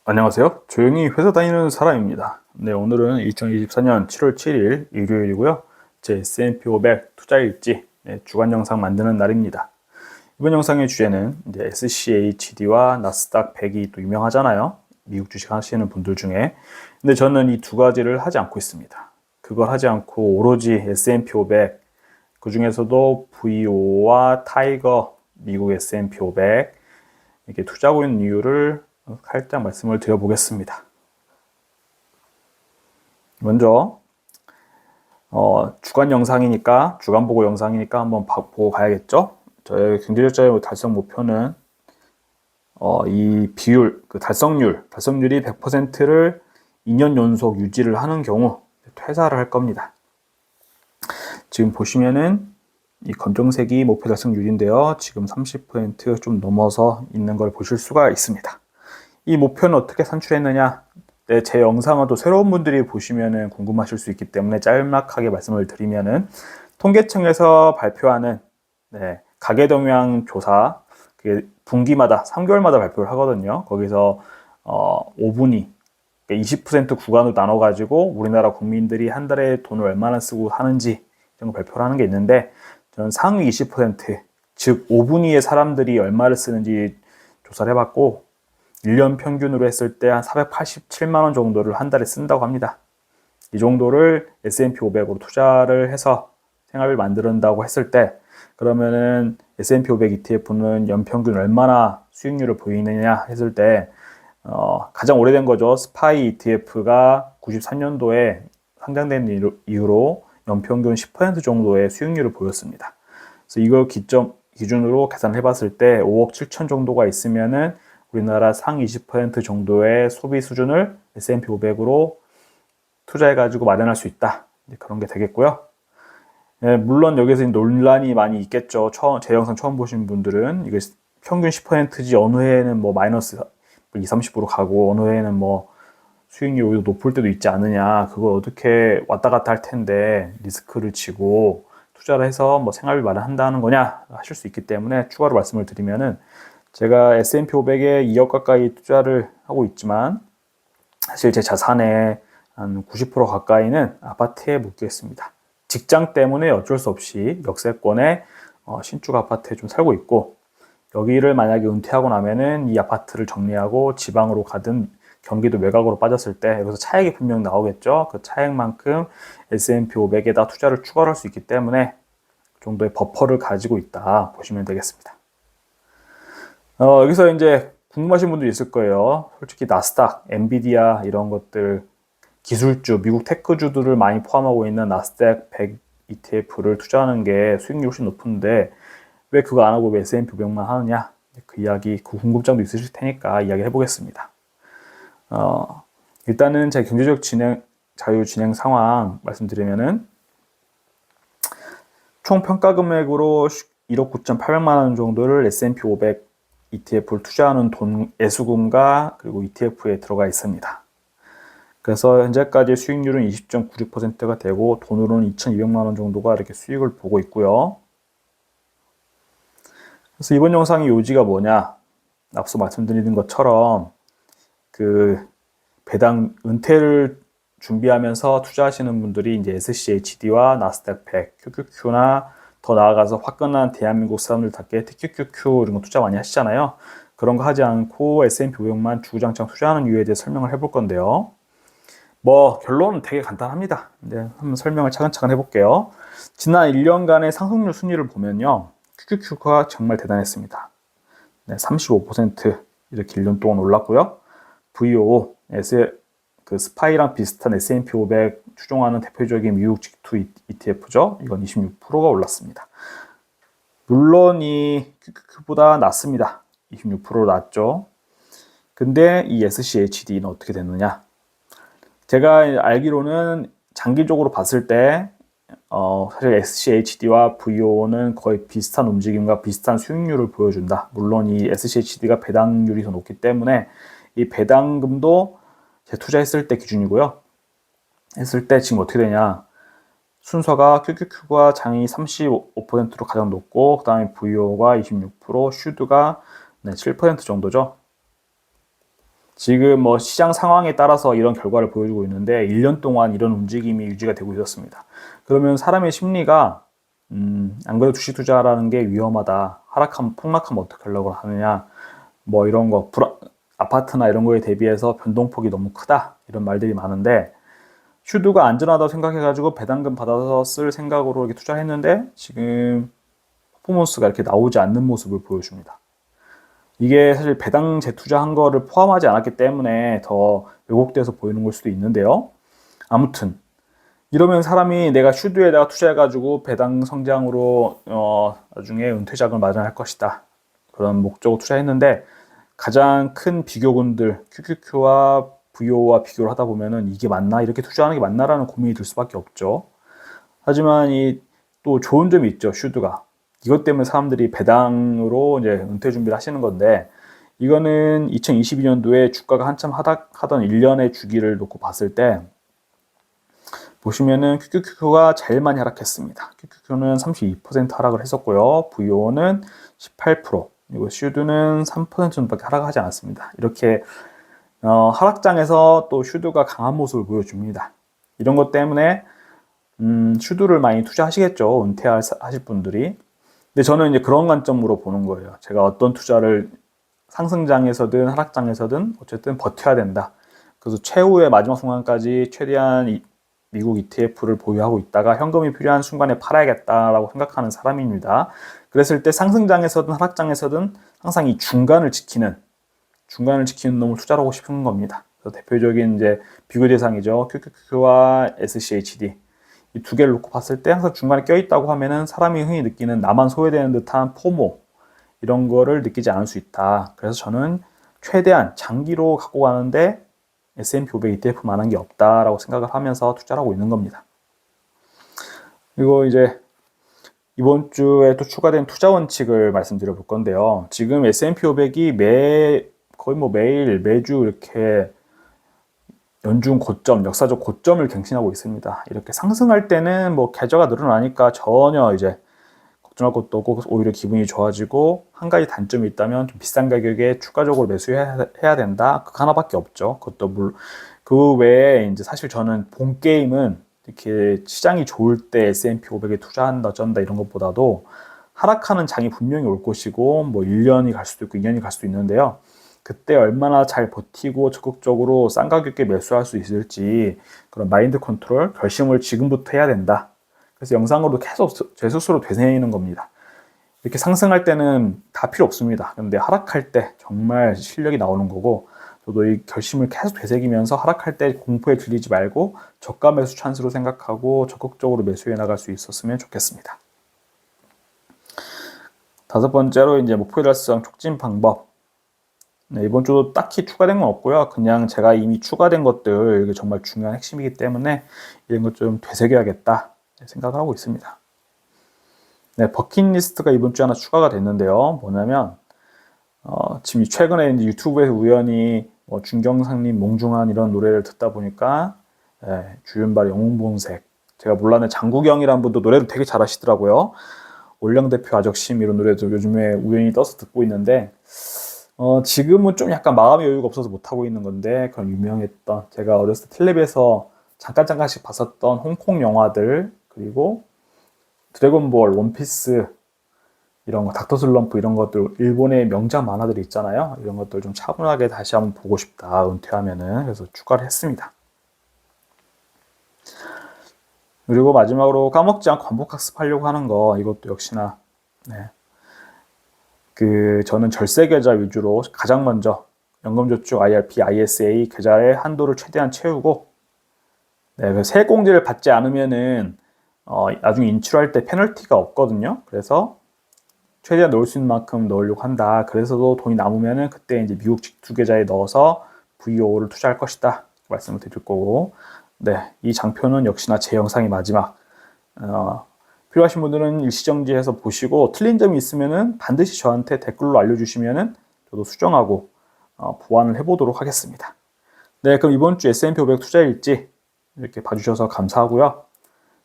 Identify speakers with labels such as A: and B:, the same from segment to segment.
A: 안녕하세요. 조용히 회사 다니는 사람입니다. 네, 오늘은 2024년 7월 7일 일요일이고요. 제 S&P 500 투자일지 주간 영상 만드는 날입니다. 이번 영상의 주제는 이제 SCHD와 나스닥 100이 또 유명하잖아요. 미국 주식 하시는 분들 중에. 근데 저는 이 두 가지를 하지 않고 있습니다. 그걸 하지 않고 오로지 S&P 500, 그 중에서도 VO와 타이거, 미국 S&P 500 이렇게 투자하고 있는 이유를 살짝 말씀을 드려보겠습니다. 먼저 주간 영상이니까 주간 보고 영상이니까 한번 보고 가야겠죠. 저의 경제적자의 달성 목표는 이 비율, 그 달성률이 100%를 2년 연속 유지를 하는 경우 퇴사를 할 겁니다. 지금 보시면은 이 검정색이 목표 달성률인데요. 지금 30%좀 넘어서 있는 걸 보실 수가 있습니다. 이 목표는 어떻게 산출했느냐? 네, 제 영상은 또 새로운 분들이 보시면은 궁금하실 수 있기 때문에 짤막하게 말씀을 드리면은 통계청에서 발표하는 가계동향 조사, 그게 분기마다 3개월마다 발표를 하거든요. 거기서 5분위 20% 구간으로 나눠가지고 우리나라 국민들이 한 달에 돈을 얼마나 쓰고 하는지 이런 거 발표를 하는 게 있는데, 저는 상위 20%, 즉 5분위의 사람들이 얼마를 쓰는지 조사를 해봤고 1년 평균으로 했을 때 한 487만 원 정도를 한 달에 쓴다고 합니다. 이 정도를 S&P 500으로 투자를 해서 생활을 만든다고 했을 때, 그러면은 S&P 500 ETF는 연평균 얼마나 수익률을 보이느냐 했을 때 가장 오래된 거죠. 스파이 ETF가 93년도에 상장된 이후로 연평균 10% 정도의 수익률을 보였습니다. 그래서 이걸 기준으로 계산을 해봤을 때 5억 7천 정도가 있으면은 우리나라 상위 20% 정도의 소비 수준을 S&P 500으로 투자해가지고 마련할 수 있다. 그런 게 되겠고요. 물론 여기서 논란이 많이 있겠죠. 제 영상 처음 보신 분들은 이게 평균 10%지 어느 해에는 뭐 마이너스 20, 30% 가고 어느 해에는 뭐 수익률이 오히려 높을 때도 있지 않느냐. 그걸 어떻게 왔다 갔다 할 텐데 리스크를 지고 투자를 해서 뭐 생활비 마련한다는 거냐 하실 수 있기 때문에 추가로 말씀을 드리면은, 제가 S&P 500에 2억 가까이 투자를 하고 있지만 사실 제 자산의 한 90% 가까이는 아파트에 묶여 있습니다. 직장 때문에 어쩔 수 없이 역세권의 신축 아파트에 좀 살고 있고, 여기를 만약에 은퇴하고 나면은 이 아파트를 정리하고 지방으로 가든 경기도 외곽으로 빠졌을 때 여기서 차익이 분명 나오겠죠. 그 차익만큼 S&P 500에다 투자를 추가를 할 수 있기 때문에 그 정도의 버퍼를 가지고 있다 보시면 되겠습니다. 여기서 이제 궁금하신 분도 있을 거예요. 솔직히 나스닥, 엔비디아 이런 것들 기술주, 미국 테크주들을 많이 포함하고 있는 나스닥 100 ETF를 투자하는 게 수익률이 훨씬 높은데 왜 그거 안 하고 왜 S&P 500만 하느냐? 그 이야기, 그 궁금증도 있으실 테니까 이야기 해보겠습니다. 일단은 제 경제적 자유 진행 상황 말씀드리면은, 총 평가 금액으로 1억 9,800만 원 정도를 S&P 500 ETF를 투자하는 돈 예수금과 그리고 ETF에 들어가 있습니다. 그래서 현재까지 수익률은 20.96%가 되고 돈으로는 2,200만 원 정도가 이렇게 수익을 보고 있고요. 그래서 이번 영상의 요지가 뭐냐? 앞서 말씀드린 것처럼 그 배당 은퇴를 준비하면서 투자하시는 분들이 이제 SCHD와 나스닥 100, QQQ나 더 나아가서 화끈한 대한민국 사람들답게 TQQQ 이런 거 투자 많이 하시잖아요. 그런 거 하지 않고 S&P 500만 주구장창 투자하는 이유에 대해 설명을 해볼 건데요. 뭐 결론은 되게 간단합니다. 한번 설명을 차근차근 해볼게요. 지난 1년간의 상승률 순위를 보면요, QQQ가 정말 대단했습니다. 35% 이렇게 1년 동안 올랐고요. VO, 그 스파이랑 비슷한 S&P 500 추종하는 대표적인 미국 직투 ETF죠. 이건 26%가 올랐습니다. 물론 이 QQQ보다 낮습니다. 26% 낮죠. 근데 이 SCHD는 어떻게 됐느냐? 제가 알기로는 장기적으로 봤을 때 사실 SCHD와 VO는 거의 비슷한 움직임과 비슷한 수익률을 보여준다. 물론 이 SCHD가 배당률이 더 높기 때문에 이 배당금도 제 투자했을 때 기준이고요. 했을 때 지금 어떻게 되냐? 순서가 QQQ가 장이 35%로 가장 높고, 그 다음에 VO가 26%, 슈드가 7% 정도죠. 지금 뭐 시장 상황에 따라서 이런 결과를 보여주고 있는데 1년 동안 이런 움직임이 유지가 되고 있었습니다. 그러면 사람의 심리가 안 그래도 주식 투자라는 게 위험하다. 하락하면 폭락하면 어떻게 하려고 하느냐. 뭐 이런 거 아파트나 이런 거에 대비해서 변동폭이 너무 크다. 이런 말들이 많은데 슈드가 안전하다고 생각해가지고 배당금 받아서 쓸 생각으로 이렇게 투자했는데 지금 퍼포먼스가 이렇게 나오지 않는 모습을 보여줍니다. 이게 사실 배당 재투자한 거를 포함하지 않았기 때문에 더 왜곡돼서 보이는 걸 수도 있는데요. 아무튼 이러면 사람이 내가 슈드에다가 투자해가지고 배당 성장으로 나중에 은퇴 자금을 마련할 것이다. 그런 목적으로 투자했는데 가장 큰 비교군들 QQQ와 VO와 비교를 하다 보면은 이게 맞나? 이렇게 투자하는 게 맞나라는 고민이 들 수밖에 없죠. 하지만 이 또 좋은 점이 있죠, 슈드가. 이것 때문에 사람들이 배당으로 이제 은퇴 준비를 하시는 건데 이거는 2022년도에 주가가 한참 하던 1년의 주기를 놓고 봤을 때 보시면은 QQQ가 제일 많이 하락했습니다. QQQ는 32% 하락을 했었고요. VO는 18%, 그리고 슈드는 3% 정도밖에 하락하지 않았습니다. 이렇게 하락장에서 또 슈드가 강한 모습을 보여줍니다. 이런 것 때문에 슈드를 많이 투자하시겠죠. 은퇴하실 분들이. 근데 저는 이제 그런 관점으로 보는 거예요. 제가 어떤 투자를 상승장에서든 하락장에서든 어쨌든 버텨야 된다. 그래서 최후의 마지막 순간까지 최대한 미국 ETF를 보유하고 있다가 현금이 필요한 순간에 팔아야겠다라고 생각하는 사람입니다. 그랬을 때 상승장에서든 하락장에서든 항상 이 중간을 지키는 놈을 투자를 하고 싶은 겁니다. 그래서 대표적인 이제 비교 대상이죠. QQQ와 SCHD. 이 두 개를 놓고 봤을 때 항상 중간에 껴있다고 하면은 사람이 흔히 느끼는 나만 소외되는 듯한 포모 이런 거를 느끼지 않을 수 있다. 그래서 저는 최대한 장기로 갖고 가는데 S&P 500 ETF만한 게 없다라고 생각을 하면서 투자를 하고 있는 겁니다. 그리고 이제 이번 주에 또 추가된 투자 원칙을 말씀드려 볼 건데요. 지금 S&P 500이 거의 뭐 매주 이렇게 연중 고점, 역사적 고점을 갱신하고 있습니다. 이렇게 상승할 때는 뭐 계좌가 늘어나니까 전혀 이제 걱정할 것도 없고 오히려 기분이 좋아지고 한 가지 단점이 있다면 좀 비싼 가격에 추가적으로 매수해야 된다. 그 하나밖에 없죠. 그 외에 이제 사실 저는 본 게임은 이렇게 시장이 좋을 때 S&P 500에 투자한다, 어쩐다 이런 것보다도 하락하는 장이 분명히 올 것이고 뭐 1년이 갈 수도 있고 2년이 갈 수도 있는데요. 그때 얼마나 잘 버티고 적극적으로 싼 가격에 매수할 수 있을지 그런 마인드 컨트롤, 결심을 지금부터 해야 된다. 그래서 영상으로 계속 제 스스로 되새기는 겁니다. 이렇게 상승할 때는 다 필요 없습니다. 근데 하락할 때 정말 실력이 나오는 거고 저도 이 결심을 계속 되새기면서 하락할 때 공포에 질리지 말고 저가 매수 찬스로 생각하고 적극적으로 매수해 나갈 수 있었으면 좋겠습니다. 다섯 번째로 이제 목표 달성 촉진 방법. 네, 이번 주도 딱히 추가된 건 없고요. 그냥 제가 이미 추가된 것들, 이게 정말 중요한 핵심이기 때문에 이런 것 좀 되새겨야겠다 생각을 하고 있습니다. 네, 버킷리스트가 이번 주에 하나 추가가 됐는데요. 뭐냐면, 지금 최근에 이제 유튜브에서 우연히 뭐 준경상님, 몽중한 이런 노래를 듣다 보니까, 주윤발 영웅본색. 제가 몰랐는데 장국영이라는 분도 노래를 되게 잘하시더라고요. 올영 대표 아적심 이런 노래도 요즘에 우연히 떠서 듣고 있는데, 지금은 좀 약간 마음의 여유가 없어서 못하고 있는 건데, 그런 유명했던, 제가 어렸을 때 텔레비에서 잠깐씩 봤었던 홍콩 영화들, 그리고 드래곤볼, 원피스, 이런 거, 닥터슬럼프 이런 것들, 일본의 명작 만화들이 있잖아요. 이런 것들 좀 차분하게 다시 한번 보고 싶다, 은퇴하면은. 그래서 추가를 했습니다. 그리고 마지막으로 까먹지 않고 반복 학습하려고 하는 거, 이것도 역시나, 네. 저는 절세 계좌 위주로 가장 먼저 연금저축 IRP, ISA 계좌의 한도를 최대한 채우고, 네, 세액공제를 받지 않으면은 나중에 인출할 때 페널티가 없거든요. 그래서 최대한 넣을 수 있는 만큼 넣으려고 한다. 그래서도 돈이 남으면은 그때 이제 미국 직투 계좌에 넣어서 VO를 투자할 것이다. 말씀을 드릴 거고, 네, 이 장표는 역시나 제 영상의 마지막. 필요하신 분들은 일시정지해서 보시고 틀린 점이 있으면은 반드시 저한테 댓글로 알려주시면은 저도 수정하고 보완을 해보도록 하겠습니다. 네, 그럼 이번 주 S&P 500 투자 일지 이렇게 봐주셔서 감사하고요.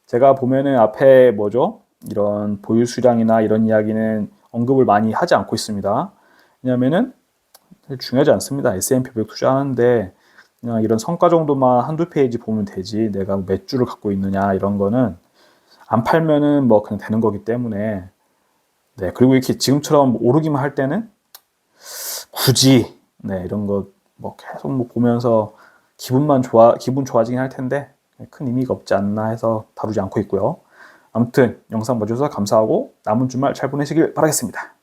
A: 제가 보면은 앞에 이런 보유 수량이나 이런 이야기는 언급을 많이 하지 않고 있습니다. 왜냐면은 중요하지 않습니다. S&P 500 투자하는데 그냥 이런 성과 정도만 한두 페이지 보면 되지 내가 몇 주를 갖고 있느냐 이런 거는 안 팔면은 뭐 그냥 되는 거기 때문에 네, 그리고 이렇게 지금처럼 오르기만 할 때는 굳이 네, 이런 거 뭐 계속 뭐 보면서 기분 좋아지긴 할 텐데 큰 의미가 없지 않나 해서 다루지 않고 있고요. 아무튼 영상 봐주셔서 감사하고 남은 주말 잘 보내시길 바라겠습니다.